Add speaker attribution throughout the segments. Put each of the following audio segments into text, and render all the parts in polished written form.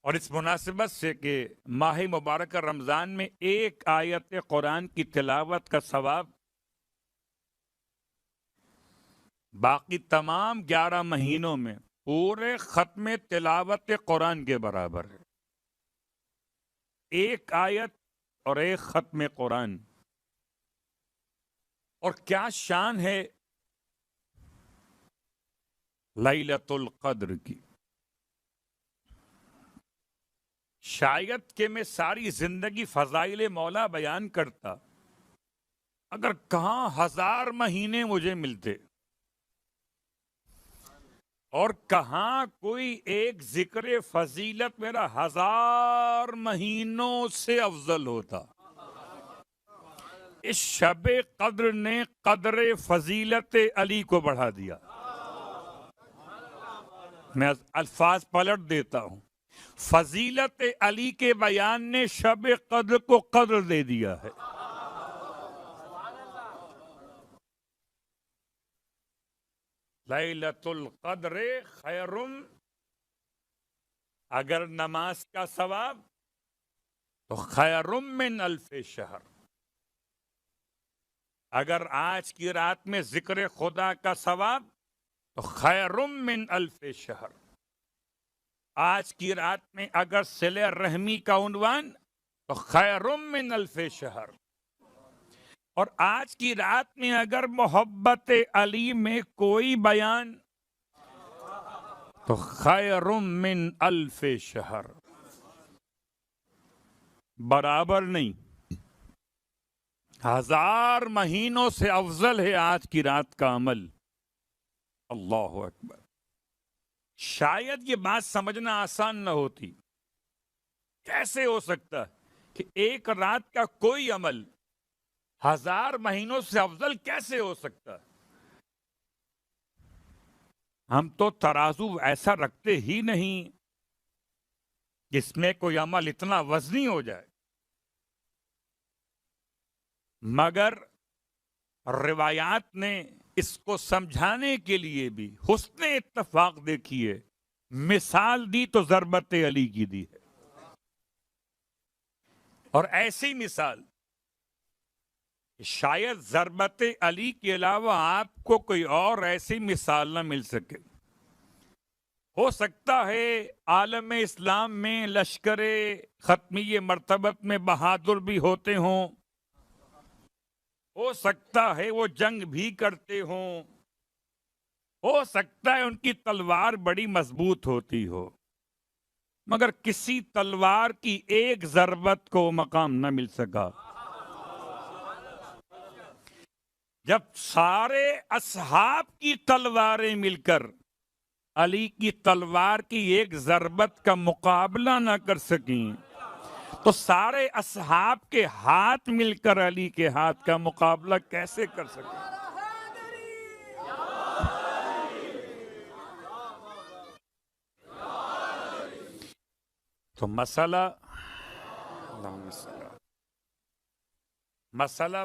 Speaker 1: اور اس مناسبت سے کہ ماہ مبارک رمضان میں ایک آیت قرآن کی تلاوت کا ثواب باقی تمام 11 مہینوں میں پورے ختم تلاوت قرآن کے برابر ہے. ایک آیت اور ایک ختم قرآن. اور کیا شان ہے لیلۃ القدر کی. شاید کہ میں ساری زندگی فضائل مولا بیان کرتا اگر کہاں 1000 مہینے مجھے ملتے اور کہاں کوئی ایک ذکر فضیلت میرا 1000 مہینوں سے افضل ہوتا. اس شب قدر نے قدر فضیلت علی کو بڑھا دیا. میں الفاظ پلٹ دیتا ہوں. فضیلت علی کے بیان نے شب قدر کو قدر دے دیا ہے. لیلۃ القدر خیر، اگر نماز کا ثواب تو خیر من الف شہر. اگر آج کی رات میں ذکر خدا کا ثواب تو خیر من الف شہر. آج کی رات میں اگر صلہ رحمی کا عنوان تو خیر من الف شہر. اور آج کی رات میں اگر محبت علی میں کوئی بیان تو خیر من الف شہر. برابر نہیں، 1000 مہینوں سے افضل ہے آج کی رات کا عمل. اللہ اکبر. شاید یہ بات سمجھنا آسان نہ ہوتی. کیسے ہو سکتا کہ ایک رات کا کوئی عمل 1000 مہینوں سے افضل کیسے ہو سکتا؟ ہم تو ترازو ایسا رکھتے ہی نہیں جس میں کوئی عمل اتنا وزنی ہو جائے. مگر روایات نے اس کو سمجھانے کے لیے بھی حسن اتفاق دیکھیے مثال دی تو ضربت علی کی دی ہے. اور ایسی مثال شاید ضربت علی کے علاوہ آپ کو کوئی اور ایسی مثال نہ مل سکے. ہو سکتا ہے عالم اسلام میں لشکر ختمی مرتبت میں بہادر بھی ہوتے ہوں، ہو سکتا ہے وہ جنگ بھی کرتے ہوں، ہو سکتا ہے ان کی تلوار بڑی مضبوط ہوتی ہو، مگر کسی تلوار کی ایک ضربت کو مقام نہ مل سکا. جب سارے اصحاب کی تلواریں مل کر علی کی تلوار کی ایک ضربت کا مقابلہ نہ کر سکیں تو سارے اصحاب کے ہاتھ مل کر علی کے ہاتھ کا مقابلہ کیسے کر سکیں؟ تو مسئلہ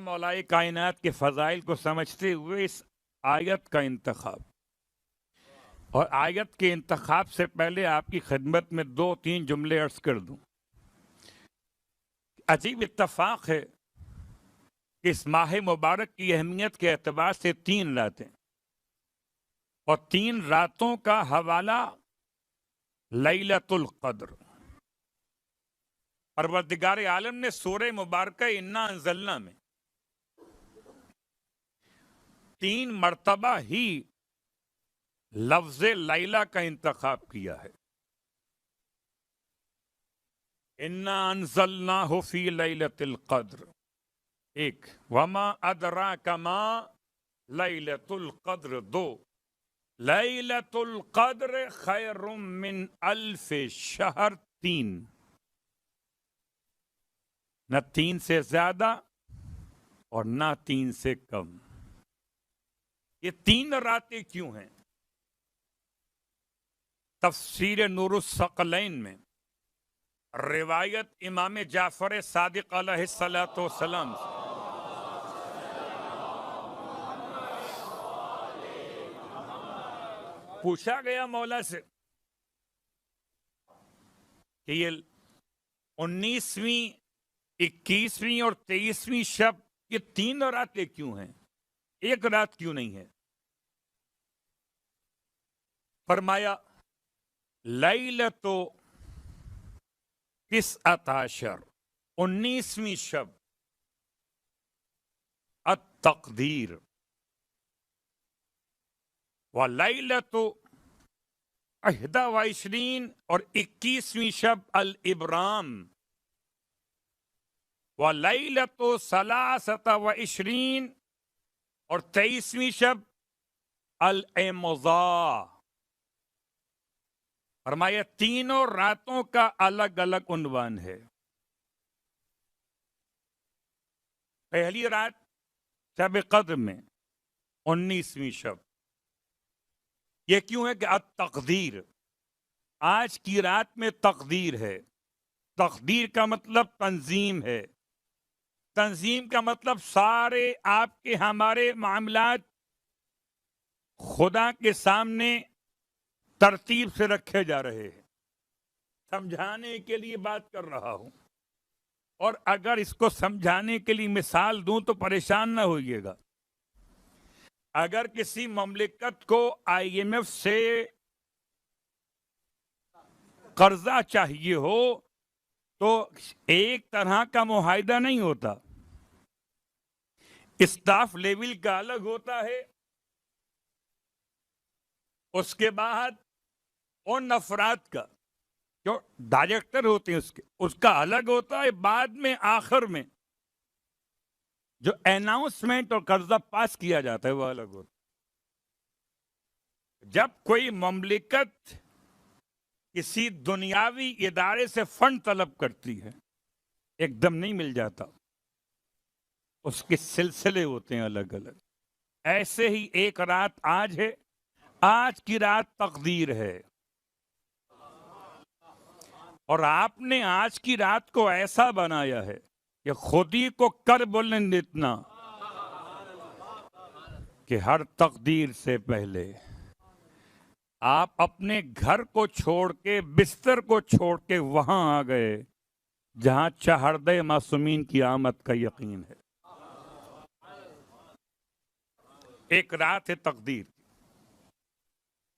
Speaker 1: مولائے کائنات کے فضائل کو سمجھتے ہوئے اس آیت کا انتخاب، اور آیت کے انتخاب سے پہلے آپ کی خدمت میں 2-3 جملے عرض کر دوں. عجیب اتفاق ہے کہ اس ماہ مبارک کی اہمیت کے اعتبار سے 3 راتیں اور 3 راتوں کا حوالہ لیلۃ القدر. پروردگار عالم نے سورہ مبارکہ انا انزلنا میں 3 مرتبہ ہی لفظ لیلہ کا انتخاب کیا ہے. انا انزلناہ فی لیلۃ القدر، ایک وما ادراک ما لیلۃ القدر، 2 لیلۃ القدر خیر من الف شہر، 3. نہ 3 سے زیادہ اور نہ 3 سے کم. یہ 3 راتیں کیوں ہیں؟ تفسیر نور الثقلین میں روایت امام جعفر صادق علیہ السلام سے پوچھا گیا مولا سے کہ یہ 19ویں 21ویں اور 23ویں شب یہ 3 راتیں کیوں ہیں، 1 رات کیوں نہیں ہے؟ فرمایا لیلۃ 19 19ویں شب التقدیر ولیلۃ 21 اور 21ویں شب الابرام ولیلۃ 23 اور 23ویں شب الامضاء۔ فرمایا تینوں راتوں کا الگ الگ عنوان ہے۔ پہلی رات شب قدر میں 19ویں شب، یہ کیوں ہے کہ التقدیر، آج کی رات میں تقدیر ہے۔ تقدیر کا مطلب تنظیم ہے، تنظیم کا مطلب سارے آپ کے ہمارے معاملات خدا کے سامنے ترتیب سے رکھے جا رہے ہیں۔ سمجھانے کے لیے بات کر رہا ہوں، اور اگر اس کو سمجھانے کے لیے مثال دوں تو پریشان نہ ہوئیے گا۔ اگر کسی مملکت کو IMF سے قرضہ چاہیے ہو تو ایک طرح کا معاہدہ نہیں ہوتا، اسٹاف لیول کا الگ ہوتا ہے، اس کے بعد ان افراد کا جو ڈائریکٹر ہوتے ہیں اس کا الگ ہوتا ہے، بعد میں آخر میں جو اناؤنسمنٹ اور قرضہ پاس کیا جاتا ہے وہ الگ ہوتا ہے۔ جب کوئی مملکت کسی دنیاوی ادارے سے فنڈ طلب کرتی ہے، ایک دم نہیں مل جاتا، اس کے سلسلے ہوتے ہیں الگ الگ۔ ایسے ہی ایک رات آج ہے، آج کی رات تقدیر ہے، اور آپ نے آج کی رات کو ایسا بنایا ہے کہ خود ہی کو کر بلند اتنا کہ ہر تقدیر سے پہلے آپ اپنے گھر کو چھوڑ کے، بستر کو چھوڑ کے وہاں آ گئے جہاں چہردے معصومین کی آمد کا یقین ہے۔ ایک رات ہے تقدیر،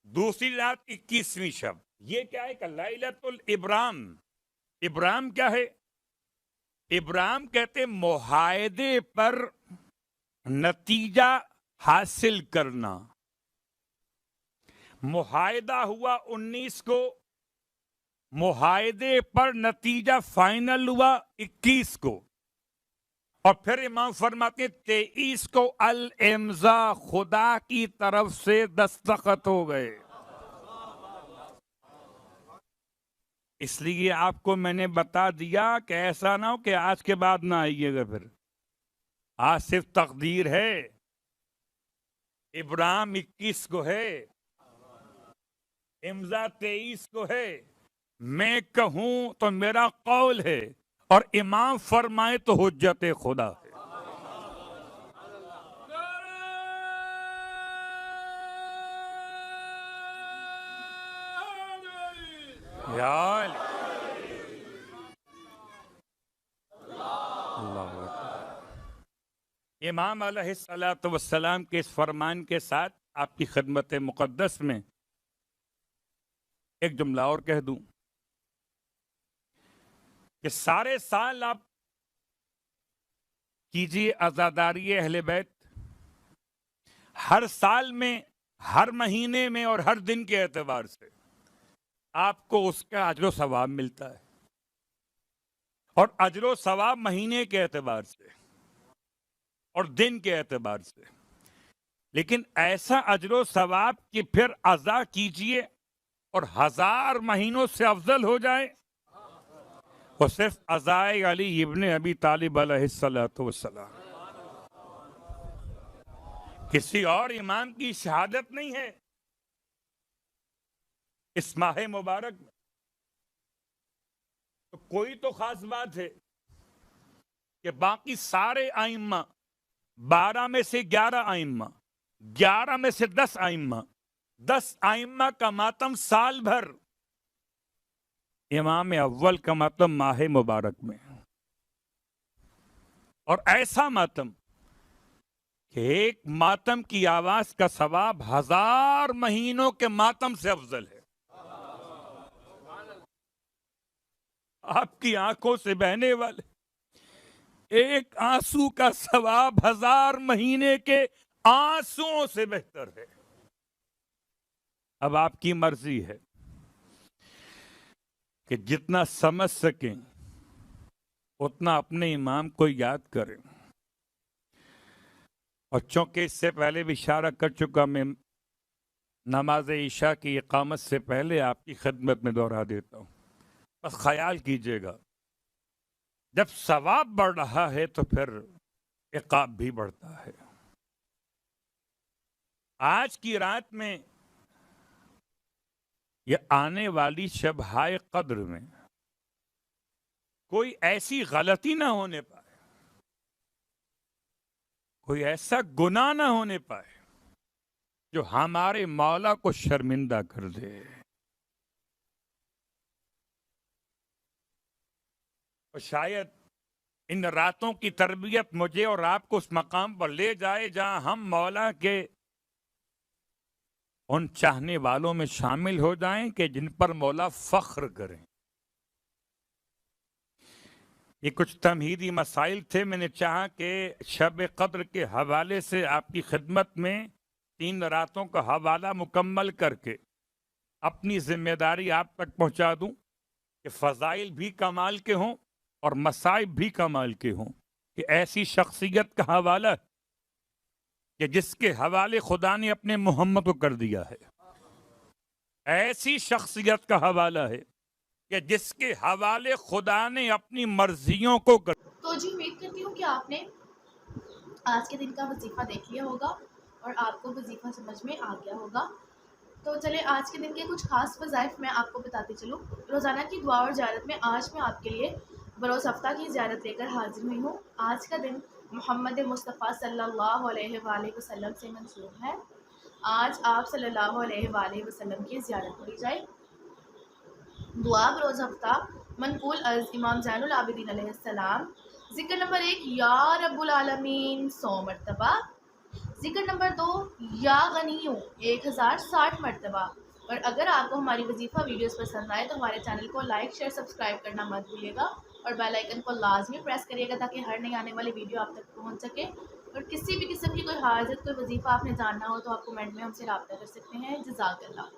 Speaker 1: دوسری رات 21ویں شب، یہ کیا ہے کہ لیلۃ الابرام۔ ابرام کیا ہے؟ ابرام کہتے معاہدے پر نتیجہ حاصل کرنا۔ معاہدہ ہوا 19 کو، معاہدے پر نتیجہ فائنل ہوا 21 کو، اور پھر امام فرماتے 23 کو الامضاء، خدا کی طرف سے دستخط ہو گئے۔ اس لیے آپ کو میں نے بتا دیا کہ ایسا نہ ہو کہ آج کے بعد نہ آئیے گا، پھر آج صرف تقدیر ہے۔ ابراہیم 21 کو ہے، امضا 23 کو ہے، میں کہوں تو میرا قول ہے، اور امام فرمائے تو حجت خدا ہے۔ یا اللہ امام علیہ الصلوۃ والسلام کے اس فرمان کے ساتھ آپ کی خدمت مقدس میں ایک جملہ اور کہہ دوں کہ سارے سال آپ کیجیے عزاداری اہل بیت، ہر سال میں، ہر مہینے میں اور ہر دن کے اعتبار سے آپ کو اس کا اجر و ثواب ملتا ہے، اور اجر و ثواب مہینے کے اعتبار سے اور دن کے اعتبار سے۔ لیکن ایسا اجر و ثواب کہ پھر ادا کیجیے اور 1000 مہینوں سے افضل ہو جائے، وہ صرف عزائے علی ابن ابی طالب علیہ السلام، کسی اور امام کی شہادت نہیں ہے اس ماہ مبارک میں۔ تو کوئی تو خاص بات ہے کہ باقی سارے ائمہ، 12 میں سے 11 ائمہ، 11 میں سے 10 ائمہ، 10 ائمہ کا ماتم سال بھر، امام اول کا ماتم ماہ مبارک میں، اور ایسا ماتم کہ ایک ماتم کی آواز کا ثواب 1000 مہینوں کے ماتم سے افضل ہے۔ آپ کی آنکھوں سے بہنے والے ایک آنسو کا ثواب 1000 مہینے کے آنسوؤں سے بہتر ہے۔ اب آپ کی مرضی ہے کہ جتنا سمجھ سکیں اتنا اپنے امام کو یاد کریں، اور چونکہ اس سے پہلے بھی اشارہ کر چکا، میں نماز عشاء کی اقامت سے پہلے آپ کی خدمت میں دوہرا دیتا ہوں، بس خیال کیجئے گا جب ثواب بڑھ رہا ہے تو پھر عقاب بھی بڑھتا ہے۔ آج کی رات میں یہ آنے والی شب ہائے قدر میں کوئی ایسی غلطی نہ ہونے پائے، کوئی ایسا گناہ نہ ہونے پائے جو ہمارے مولا کو شرمندہ کر دے۔ اور شاید ان راتوں کی تربیت مجھے اور آپ کو اس مقام پر لے جائے جہاں ہم مولا کے ان چاہنے والوں میں شامل ہو جائیں کہ جن پر مولا فخر کریں۔ یہ کچھ تمہیدی مسائل تھے، میں نے چاہا کہ شب قدر کے حوالے سے آپ کی خدمت میں 3 راتوں کا حوالہ مکمل کر کے اپنی ذمہ داری آپ تک پہنچا دوں کہ فضائل بھی کمال کے ہوں اور مصائب بھی کمال کے ہوں، کہ ایسی شخصیت کا حوالہ کہ جس کے حوالے خدا نے اپنے محمد کو کر دیا ہے، ایسی شخصیت کا حوالہ ہے کہ جس کے حوالے خدا نے اپنی مرضیوں کو کر۔
Speaker 2: تو جی امید کرتی ہوں کہ آپ نے آج کے دن کا وظیفہ دیکھ لیا ہوگا اور آپ کو وظیفہ سمجھ میں آ گیا ہوگا۔ تو چلے آج کے دن کے کچھ خاص وظائف میں آپ کو بتاتی چلوں۔ روزانہ کی دعا اور زیارت میں آج میں آپ کے لیے بروز ہفتہ کی زیارت لے کر حاضر ہوئی ہوں۔ آج کا دن محمد مصطفیٰ صلی اللہ علیہ وآلہ وسلم سے منسوب ہے۔ آج آپ صلی اللہ علیہ وآلہ وسلم کی زیارت پڑھی جائے۔ دعا بروز ہفتہ منقول از امام زین العابدین علیہ السلام۔ ذکر نمبر 1 یا رب العالمین 100 مرتبہ۔ ذکر نمبر 2 یا غنیوں 1060 مرتبہ۔ اور اگر آپ کو ہماری وظیفہ ویڈیوز پسند آئے تو ہمارے چینل کو لائک شیئر سبسکرائب کرنا مت بھولیے گا، اور بیل آئیکن کو لازمی پریس کریے گا تاکہ ہر نئی آنے والی ویڈیو آپ تک پہنچ سکے۔ اور کسی بھی قسم کی کوئی حاجت، کوئی وظیفہ آپ نے جاننا ہو تو آپ کمنٹ میں ہم سے رابطہ کر سکتے ہیں۔ جزاک اللہ۔